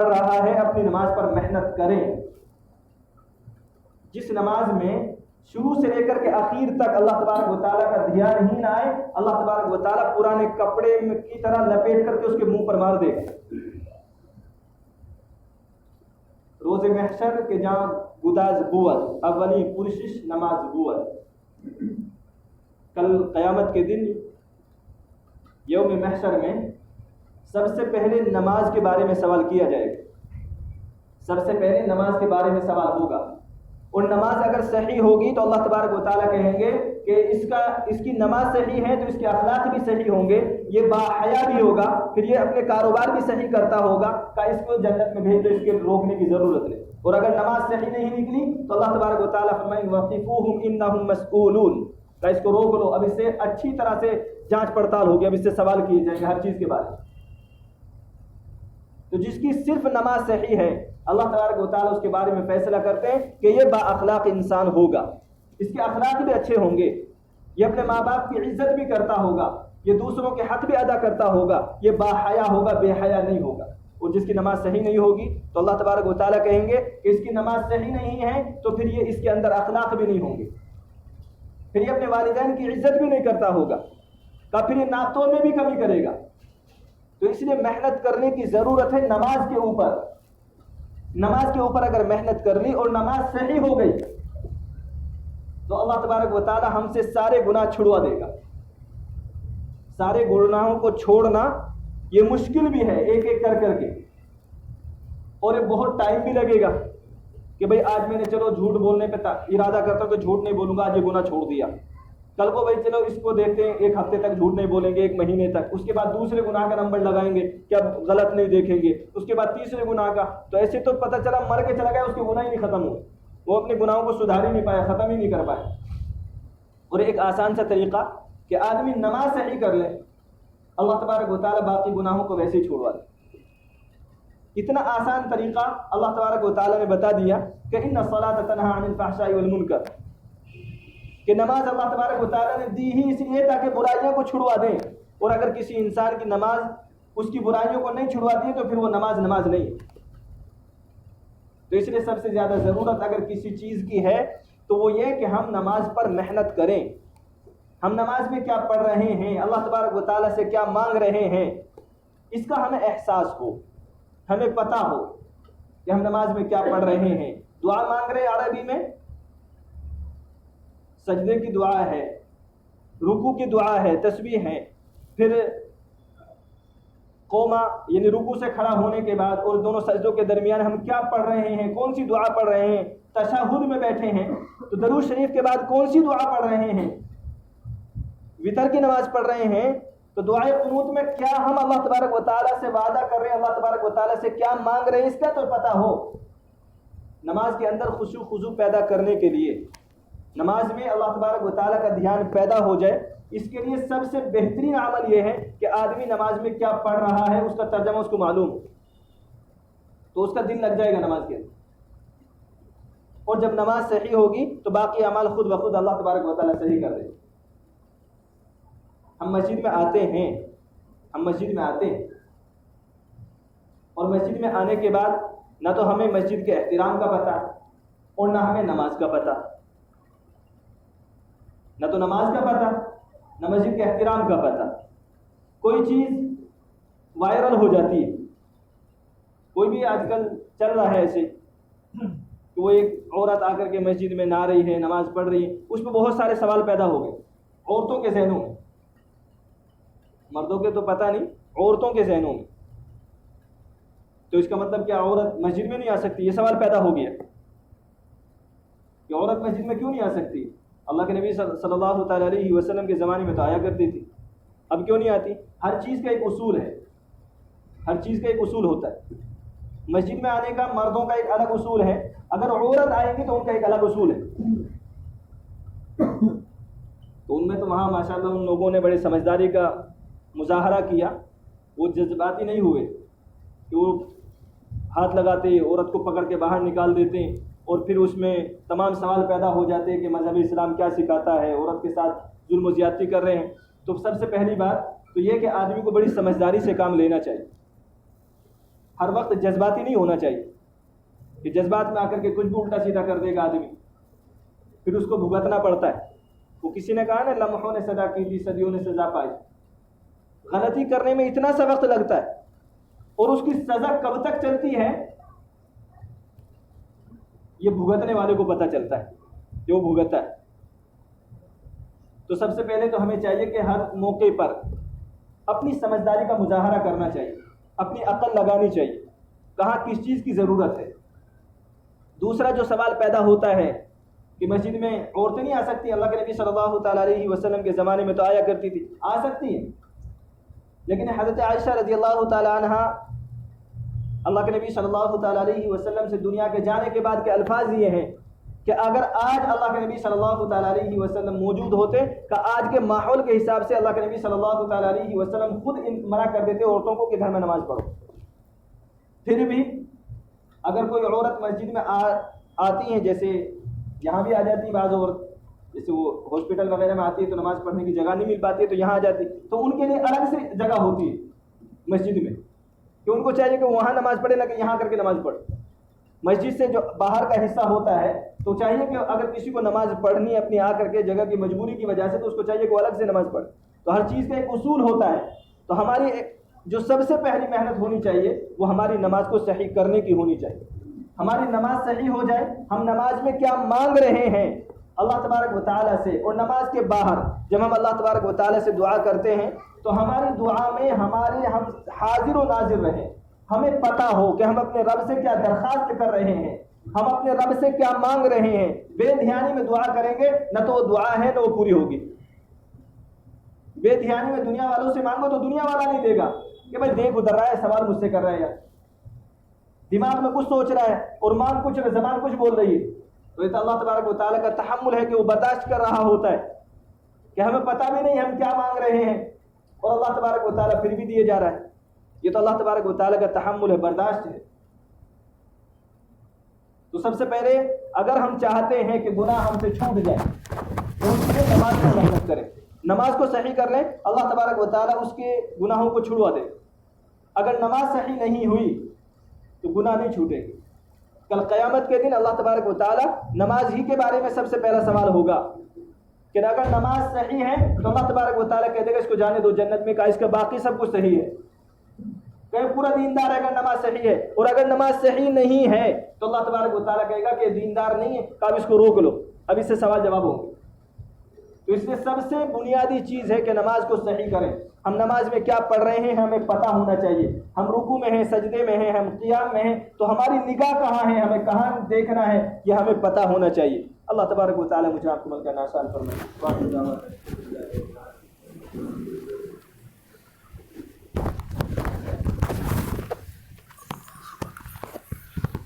پڑھ رہا ہے اپنی نماز پر محنت کریں. جس نماز میں شروع سے لے کر کے آخر تک اللہ تبارک و تعالیٰ کا دھیان ہی نہ آئے, اللہ تبارک و تعالیٰ پرانے کپڑے کی طرح لپیٹ کر کے اس کے منہ پر مار دے گا. روز محشر کے جہاں گداز بود اولی پرشش نماز بود. کل قیامت کے دن یوم محشر میں سب سے پہلے نماز کے بارے میں سوال کیا جائے گا. سب سے پہلے نماز کے بارے میں سوال ہوگا, اور نماز اگر صحیح ہوگی تو اللہ تبارک و تعالیٰ کہیں گے کہ اس کی نماز صحیح ہے تو اس کے اخلاق بھی صحیح ہوں گے, یہ باحیا بھی ہوگا, پھر یہ اپنے کاروبار بھی صحیح کرتا ہوگا, کہ اس کو جنت میں بھیج دو, اس کے روکنے کی ضرورت نہیں. اور اگر نماز صحیح نہیں نکلی تو اللہ تبارک و تعالیٰ فرمائیں گے وَقِفُوهُمْ إِنَّهُمْ مَسْئُولُونَ, کہ اس کو روک لو, اب اس سے اچھی طرح سے جانچ پڑتال ہوگی, اب اس سے سوال کیے جائیں گے ہر چیز کے بارے میں. تو جس کی صرف نماز صحیح ہے اللہ تبارک و تعالیٰ اس کے بارے میں فیصلہ کرتے ہیں کہ یہ با اخلاق انسان ہوگا, اس کے اخلاق بھی اچھے ہوں گے, یہ اپنے ماں باپ کی عزت بھی کرتا ہوگا, یہ دوسروں کے حق بھی ادا کرتا ہوگا, یہ با حیا ہوگا, بے حیا نہیں ہوگا. اور جس کی نماز صحیح نہیں ہوگی تو اللہ تبارک و تعالیٰ کہیں گے کہ اس کی نماز صحیح نہیں ہے, تو پھر یہ اس کے اندر اخلاق بھی نہیں ہوں گے, پھر یہ اپنے والدین کی عزت بھی نہیں کرتا ہوگا, کہ پھر یہ ناطوں میں بھی کمی کرے گا. تو اس لیے محنت کرنے کی ضرورت ہے نماز کے اوپر. نماز کے اوپر اگر محنت کر لی اور نماز صحیح ہو گئی تو اللہ تبارک و تعالی ہم سے سارے گناہ چھڑوا دے گا. سارے گناہوں کو چھوڑنا یہ مشکل بھی ہے ایک ایک کر کر کے, اور یہ بہت ٹائم بھی لگے گا کہ بھئی آج میں نے چلو جھوٹ بولنے پہ ارادہ کرتا ہوں کہ جھوٹ نہیں بولوں گا, آج یہ گناہ چھوڑ دیا. کل کو بھئی چلو اس کو دیکھتے ہیں, ایک ہفتے تک جھوٹ نہیں بولیں گے, ایک مہینے تک, اس کے بعد دوسرے گناہ کا نمبر لگائیں گے کہ اب غلط نہیں دیکھیں گے, اس کے بعد تیسرے گناہ کا. تو ایسے تو پتہ چلا مر کے چلا گیا, اس کے گناہ ہی نہیں ختم ہوئے, وہ اپنے گناہوں کو سدھار ہی نہیں پایا, ختم ہی نہیں کر پایا. اور ایک آسان سا طریقہ کہ آدمی نماز صحیح کر لے, اللہ تبارک و تعالیٰ باقی گناہوں کو ویسے ہی چھوڑوا دے. اتنا آسان طریقہ اللہ تبارک و تعالیٰ نے بتا دیا کہ ان الصلاۃ تنہی عن الفحشاء والمنکر, کہ نماز اللہ تبارک و تعالیٰ نے دی ہی اس لیے تاکہ برائیوں کو چھڑوا دیں. اور اگر کسی انسان کی نماز اس کی برائیوں کو نہیں چھڑواتی ہے تو پھر وہ نماز نہیں ہے. تو اس لیے سب سے زیادہ ضرورت اگر کسی چیز کی ہے تو وہ یہ کہ ہم نماز پر محنت کریں. ہم نماز میں کیا پڑھ رہے ہیں, اللہ تبارک و تعالیٰ سے کیا مانگ رہے ہیں, اس کا ہمیں احساس ہو, ہمیں پتہ ہو کہ ہم نماز میں کیا پڑھ رہے ہیں. دعا مانگ رہے عربی میں سجدے کی دعا ہے, رکوع کی دعا ہے, تسبیح ہے, پھر قوما یعنی رکوع سے کھڑا ہونے کے بعد اور دونوں سجدوں کے درمیان ہم کیا پڑھ رہے ہیں, کون سی دعا پڑھ رہے ہیں. تشہد میں بیٹھے ہیں تو درود شریف کے بعد کون سی دعا پڑھ رہے ہیں. وتر کی نماز پڑھ رہے ہیں تو دعائے قنوت میں کیا ہم اللہ تبارک و تعالیٰ سے وعدہ کر رہے ہیں, اللہ تبارک و تعالیٰ سے کیا مانگ رہے ہیں, اس کا تو پتہ ہو. نماز کے اندر خشوع خضوع پیدا کرنے کے لیے, نماز میں اللہ تبارک و تعالیٰ کا دھیان پیدا ہو جائے, اس کے لیے سب سے بہترین عمل یہ ہے کہ آدمی نماز میں کیا پڑھ رہا ہے اس کا ترجمہ اس کو معلوم, تو اس کا دل لگ جائے گا نماز کے اندر. اور جب نماز صحیح ہوگی تو باقی اعمال خود بخود اللہ تبارک و تعالیٰ صحیح کر دے گا. ہم مسجد میں آتے ہیں اور مسجد میں آنے کے بعد نہ تو ہمیں مسجد کے احترام کا پتہ اور نہ ہمیں نماز کا پتہ, نہ تو نماز کا پتہ نہ مسجد کے احترام کا پتہ. کوئی چیز وائرل ہو جاتی ہے, کوئی بھی آج کل چل رہا ہے ایسے کہ وہ ایک عورت آ کر کے مسجد میں نہ رہی ہے, نماز پڑھ رہی ہے, اس پہ بہت سارے سوال پیدا ہو گئے عورتوں کے ذہنوں میں, مردوں کے تو پتہ نہیں, عورتوں کے ذہنوں میں. تو اس کا مطلب کیا عورت مسجد میں نہیں آ سکتی, یہ سوال پیدا ہو گیا کہ عورت مسجد میں کیوں نہیں آ سکتی. اللہ کے نبی صلی اللہ تعالیٰ علیہ وسلم کے زمانے میں تو آیا کرتی تھی, اب کیوں نہیں آتی. ہر چیز کا ایک اصول ہے, ہر چیز کا ایک اصول ہوتا ہے. مسجد میں آنے کا مردوں کا ایک الگ اصول ہے, اگر عورت آئے گی تو ان کا ایک الگ اصول ہے. تو ان میں تو وہاں ماشاءاللہ ان لوگوں نے بڑے سمجھداری کا مظاہرہ کیا, وہ جذباتی نہیں ہوئے کہ وہ ہاتھ لگاتے عورت کو پکڑ کے باہر نکال دیتے اور پھر اس میں تمام سوال پیدا ہو جاتے ہیں کہ مذہب اسلام کیا سکھاتا ہے, عورت کے ساتھ ظلم و زیادتی کر رہے ہیں. تو سب سے پہلی بات تو یہ کہ آدمی کو بڑی سمجھداری سے کام لینا چاہیے. ہر وقت جذباتی نہیں ہونا چاہیے کہ جذبات میں آ کر کے کچھ بھی الٹا سیدھا کر دے گا آدمی، پھر اس کو بھگتنا پڑتا ہے۔ وہ کسی نے کہا نا لمحوں نے صدا کی تھی صدیوں نے سزا پائی، غلطی کرنے میں اتنا سا وقت لگتا ہے اور اس کی سزا کب تک چلتی ہے یہ بھگتنے والے کو پتہ چلتا ہے جو بھگتا ہے۔ تو سب سے پہلے تو ہمیں چاہیے کہ ہر موقع پر اپنی سمجھداری کا مظاہرہ کرنا چاہیے، اپنی عقل لگانی چاہیے کہاں کس چیز کی ضرورت ہے۔ دوسرا جو سوال پیدا ہوتا ہے کہ مسجد میں عورتیں نہیں آ سکتی، اللہ کے نبی صلی اللہ تعالیٰ علیہ وسلم کے زمانے میں تو آیا کرتی تھی، آ سکتی ہیں، لیکن حضرت عائشہ رضی اللہ تعالیٰ عنہ اللہ کے نبی صلی اللہ تعالیٰ علیہ وسلم سے دنیا کے جانے کے بعد کے الفاظ یہ ہیں کہ اگر آج اللہ کے نبی صلی اللہ تعالیٰ علیہ وسلم موجود ہوتے کہ آج کے ماحول کے حساب سے اللہ کے نبی صلی اللہ تعالیٰ علیہ وسلم خود منع کر دیتے عورتوں کو کہ گھر میں نماز پڑھو۔ پھر بھی اگر کوئی عورت مسجد میں آتی ہیں، جیسے یہاں بھی آ جاتی ہے بعض عورت، جیسے وہ ہاسپٹل وغیرہ میں آتی ہے تو نماز پڑھنے کی جگہ نہیں مل پاتی ہے تو یہاں آ جاتی، تو ان کے لیے الگ سے جگہ ہوتی ہے مسجد میں کہ ان کو چاہیے کہ وہاں نماز پڑھے نہ کہ یہاں کر کے نماز پڑھے۔ مسجد سے جو باہر کا حصہ ہوتا ہے تو چاہیے کہ اگر کسی کو نماز پڑھنی ہے اپنی آ کر کے جگہ کی مجبوری کی وجہ سے تو اس کو چاہیے کہ وہ الگ سے نماز پڑھے۔ تو ہر چیز کا ایک اصول ہوتا ہے، تو ہماری جو سب سے پہلی محنت ہونی چاہیے وہ ہماری نماز کو صحیح کرنے کی ہونی چاہیے۔ ہماری نماز صحیح ہو جائے، ہم نماز میں کیا مانگ رہے ہیں اللہ تبارک و تعالیٰ سے، اور نماز کے باہر جب ہم اللہ تبارک و تعالیٰ سے دعا کرتے ہیں تو ہماری دعا میں ہم حاضر و ناظر رہیں، ہمیں پتہ ہو کہ ہم اپنے رب سے کیا درخواست کر رہے ہیں، ہم اپنے رب سے کیا مانگ رہے ہیں۔ بے دھیانی میں دعا کریں گے نہ تو وہ دعا ہے نہ وہ پوری ہوگی۔ بے دھیانی میں دنیا والوں سے مانگو تو دنیا والا نہیں دے گا کہ بھائی دیکھ ادھر رہا ہے سوال مجھ سے کر رہا ہے، یار دماغ میں کچھ سوچ رہا ہے اور مان کچھ زبان کچھ بول رہی ہے، تو یہ اللہ تبارک و تعالیٰ کا تحمل ہے کہ وہ برداشت کر رہا ہوتا ہے کہ ہمیں پتہ بھی نہیں ہم کیا مانگ رہے ہیں اور اللہ تبارک و تعالیٰ پھر بھی دیے جا رہا ہے۔ یہ تو اللہ تبارک و تعالیٰ کا تحمل ہے، برداشت ہے۔ تو سب سے پہلے اگر ہم چاہتے ہیں کہ گناہ ہم سے چھوٹ جائے تو اس کے نماز میں محنت کریں، نماز کو صحیح کر لیں، اللہ تبارک و تعالیٰ اس کے گناہوں کو چھڑوا دے۔ اگر نماز صحیح نہیں ہوئی تو گناہ نہیں چھوٹے گی۔ کل قیامت کے دن اللہ تبارک و تعالیٰ نماز ہی کے بارے میں سب سے پہلا سوال ہوگا کہ اگر نماز صحیح ہے تو اللہ تبارک و تعالیٰ کہہ دے گا اس کو جانے دو جنت میں، کہا اس کا باقی سب کچھ صحیح ہے، کہ پورا دیندار ہے اگر نماز صحیح ہے، اور اگر نماز صحیح نہیں ہے تو اللہ تبارک و تعالیٰ کہے گا کہ دیندار نہیں ہے، کہ اب اس کو روک لو، اب اس سے سوال جواب ہوں گے۔ تو اس لیے سب سے بنیادی چیز ہے کہ نماز کو صحیح کریں۔ ہم نماز میں کیا پڑھ رہے ہیں ہمیں پتہ ہونا چاہیے، ہم رکوع میں ہیں، سجدے میں ہیں، ہم قیام میں ہیں، تو ہماری نگاہ کہاں ہے، ہمیں کہاں دیکھنا ہے، یہ ہمیں پتہ ہونا چاہیے۔ اللہ تبارک و تعالیٰ مجھے آپ کو عمل کرنا آسان فرمائے۔